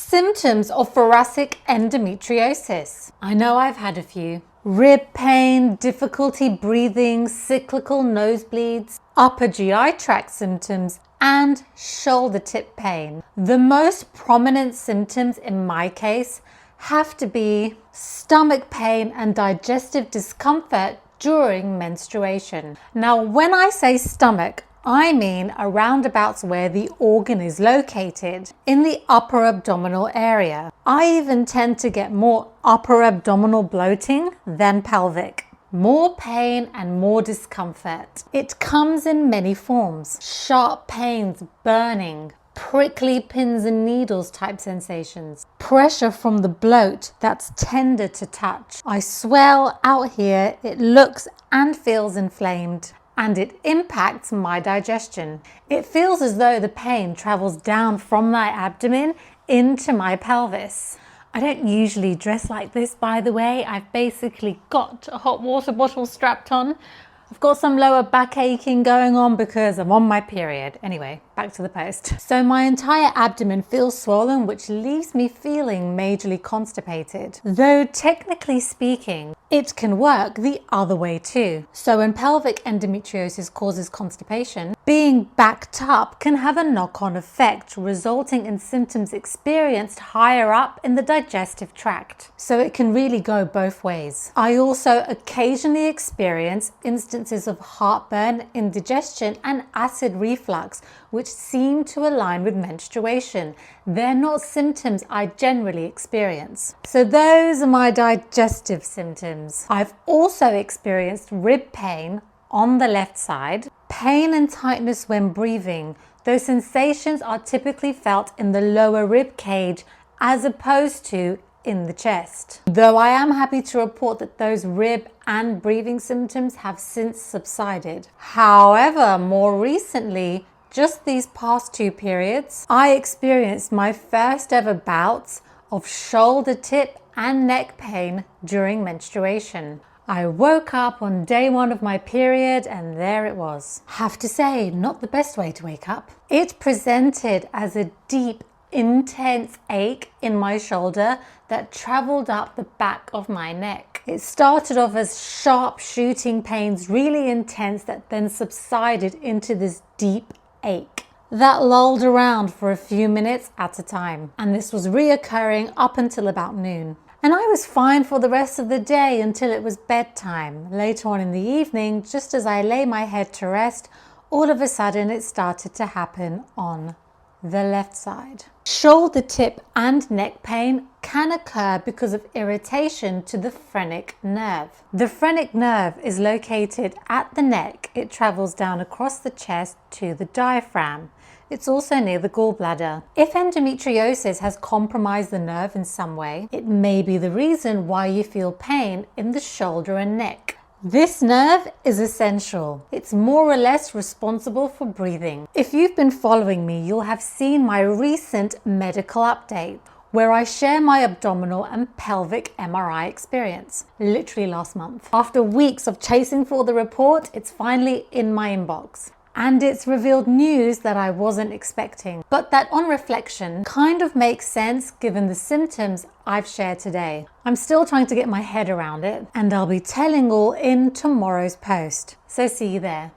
Symptoms of thoracic endometriosis. I know I've had a few. Rib pain, difficulty breathing, cyclical nosebleeds, upper GI tract symptoms, and shoulder tip pain. The most prominent symptoms in my case have to be stomach pain and digestive discomfort during menstruation. Now, when I say stomach, I mean around about where the organ is located, in the upper abdominal area. I even tend to get more upper abdominal bloating than pelvic. More pain and more discomfort. It comes in many forms. Sharp pains, burning, prickly pins and needles type sensations. Pressure from the bloat that's tender to touch. I swell out here, it looks and feels inflamed, and it impacts my digestion. It feels as though the pain travels down from my abdomen into my pelvis. I don't usually dress like this, by the way. I've basically got a hot water bottle strapped on. I've got some lower back aching going on because I'm on my period. Anyway, back to the post. So my entire abdomen feels swollen, which leaves me feeling majorly constipated. Though technically speaking, it can work the other way too. So when pelvic endometriosis causes constipation, being backed up can have a knock-on effect, resulting in symptoms experienced higher up in the digestive tract. So it can really go both ways. I also occasionally experience instances of heartburn, indigestion, and acid reflux, which seem to align with menstruation. They're not symptoms I generally experience. So those are my digestive symptoms. I've also experienced rib pain on the left side, pain and tightness when breathing. Those sensations are typically felt in the lower rib cage as opposed to in the chest. Though I am happy to report that those rib and breathing symptoms have since subsided. However, more recently, just these past 2 periods, I experienced my first ever bouts of shoulder tip and neck pain during menstruation. I woke up on day 1 of my period and there it was. Have to say, not the best way to wake up. It presented as a deep, intense ache in my shoulder that traveled up the back of my neck. It started off as sharp shooting pains, really intense, that then subsided into this deep ache that lulled around for a few minutes at a time. And this was reoccurring up until about noon. And I was fine for the rest of the day until it was bedtime. Later on in the evening, just as I lay my head to rest, all of a sudden it started to happen on the left side. Shoulder tip and neck pain can occur because of irritation to the phrenic nerve. The phrenic nerve is located at the neck. It travels down across the chest to the diaphragm. It's also near the gallbladder. If endometriosis has compromised the nerve in some way, it may be the reason why you feel pain in the shoulder and neck. This nerve is essential. It's more or less responsible for breathing. If you've been following me, you'll have seen my recent medical update where I share my abdominal and pelvic MRI experience, literally last month. After weeks of chasing for the report, it's finally in my inbox. And it's revealed news that I wasn't expecting, but that on reflection kind of makes sense given the symptoms I've shared today. I'm still trying to get my head around it, and I'll be telling all in tomorrow's post. So see you there.